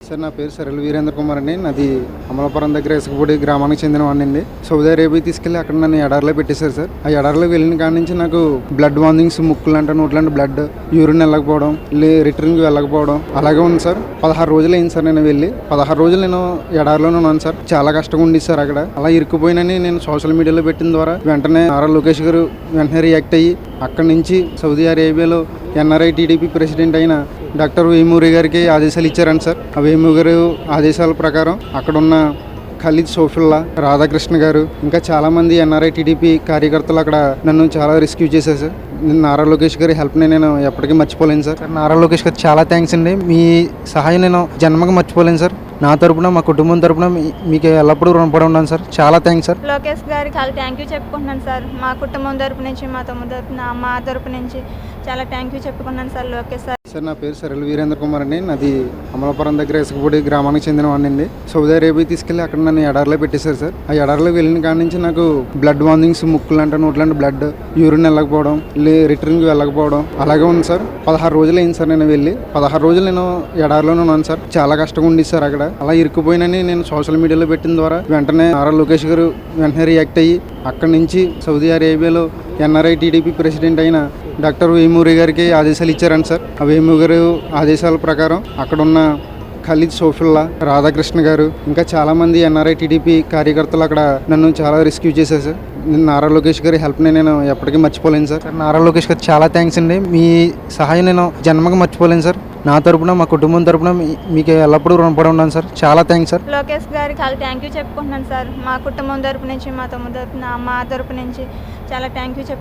Sir నా పేరు సరళ వీరేంద్ర కుమార్ అండి. నాది అమలాపురం దగ్గర ఇసుకపూడి గ్రామానికి చెందిన వాడిని. సౌదీ అరేబియా తీసుకెళ్లి అక్కడ నన్ను ఎడారిలో పెట్టేశారు సార్. ఆ ఎడారిలో వెళ్ళిన కాడి నుంచి నాకు బ్లడ్ వార్నింగ్స్, ముక్కులంటే నోట్లంటే బ్లడ్, యూరిన్ వెళ్ళకపోవడం, రిటర్న్కి వెళ్ళకపోవడం అలాగే ఉంది సార్. 16 రోజులు అయింది సార్ నేను వెళ్ళి. 16 రోజులు నేను ఎడారిలోనే ఉన్నాను సార్. చాలా కష్టంగా ఉంది సార్. అక్కడ అలా ఇరుక్కుపోయినని నేను సోషల్ మీడియాలో పెట్టిన ద్వారా వెంటనే నారా లోకేష్ గారు వెంటనే రియాక్ట్ అయ్యి అక్కడి నుంచి సౌదీ అరేబియాలో ఎన్ఆర్ఐ టీడీపీ ప్రెసిడెంట్ అయిన డాక్టర్ వేమూరి గారికి ఆదేశాలు ఇచ్చారండి సార్. ఆ వేమూరి గారు ఆదేశాల ప్రకారం అక్కడున్న ఖలీద్ సోఫుల్లా, రాధాకృష్ణ గారు, ఇంకా చాలామంది ఎన్ఆర్ఐ టీడీపీ కార్యకర్తలు అక్కడ నన్ను చాలా రెస్క్యూ చేశారు సార్. నారా లోకేష్ గారి హెల్ప్ని నేను ఎప్పటికీ మర్చిపోలేను సార్. నారా లోకేష్ గారు చాలా థ్యాంక్స్ అండి. మీ సహాయం నేను జన్మకు మర్చిపోలేను సార్. నా తరపున, మా కుటుంబం తరపున మీకు ఎల్లప్పుడూ రుణపడి ఉన్నాను సార్. చాలా థ్యాంక్స్ సార్. లోకేష్ గారికి చాలా థ్యాంక్ యూ చెప్పుకుంటున్నాను సార్. మా కుటుంబం తరపు నుంచి, మా తమ్ముడు తరపున, మా తరపు నుంచి చాలా థ్యాంక్ యూ చెప్పుకున్నాను సార్ లోకేష్ సార్. సార్ నా పేరు సరళ వీరేంద్ర కుమార్ అండి. నాది అమలాపురం దగ్గర ఇసుకపూడి గ్రామానికి చెందిన వాడిని. సౌదీ అరేబియా తీసుకెళ్లి అక్కడ నన్ను ఎడారిలో పెట్టేశారు సార్. ఆ ఎడారిలో వెళ్ళిన కాడి నుంచి నాకు బ్లడ్ వార్నింగ్స్, ముక్కులంటే నోట్లంటే బ్లడ్, యూరిన్ వెళ్ళకపోవడం, రిటర్న్కి వెళ్ళకపోవడం అలాగే ఉంది సార్. 16 రోజులు అయింది సార్ నేను వెళ్ళి. 16 రోజులు నేను ఎడారిలోనే ఉన్నాను సార్. చాలా కష్టంగా ఉంది సార్. అక్కడ అలా ఇరుక్కుపోయినని నేను సోషల్ మీడియాలో పెట్టిన ద్వారా వెంటనే నారా లోకేష్ గారు వెంటనే రియాక్ట్ అయ్యి అక్కడి నుంచి సౌదీ అరేబియాలో ఎన్ఆర్ఐ టీడీపీ ప్రెసిడెంట్ అయిన డాక్టర్ వేమూరి గారికి ఆదేశాలు ఇచ్చారండి సార్. ఆ వేమూరి గారు ఆదేశాల ప్రకారం అక్కడున్న ఖలీద్ సోఫుల్లా, రాధాకృష్ణ గారు, ఇంకా చాలామంది ఎన్ఆర్ఐ టీడీపీ కార్యకర్తలు అక్కడ నన్ను చాలా రెస్క్యూ చేశారు సార్. నారా లోకేష్ గారి హెల్ప్ని నేను ఎప్పటికీ మర్చిపోలేను సార్. నారా లోకేష్ గారు చాలా థ్యాంక్స్ అండి. మీ సహాయం నేను జన్మకు మర్చిపోలేను సార్. నా తరపున, మా కుటుంబం తరపున మీకు ఎల్లప్పుడూ రుణపడి ఉన్నాను సార్. చాలా థ్యాంక్స్ సార్. లోకేష్ గారికి చాలా థ్యాంక్ యూ చెప్పుకుంటున్నాను సార్. మా కుటుంబం తరపు నుంచి, మా తమ్ముడు తరపున, మా తరపు నుంచి చాలా థ్యాంక్ యూ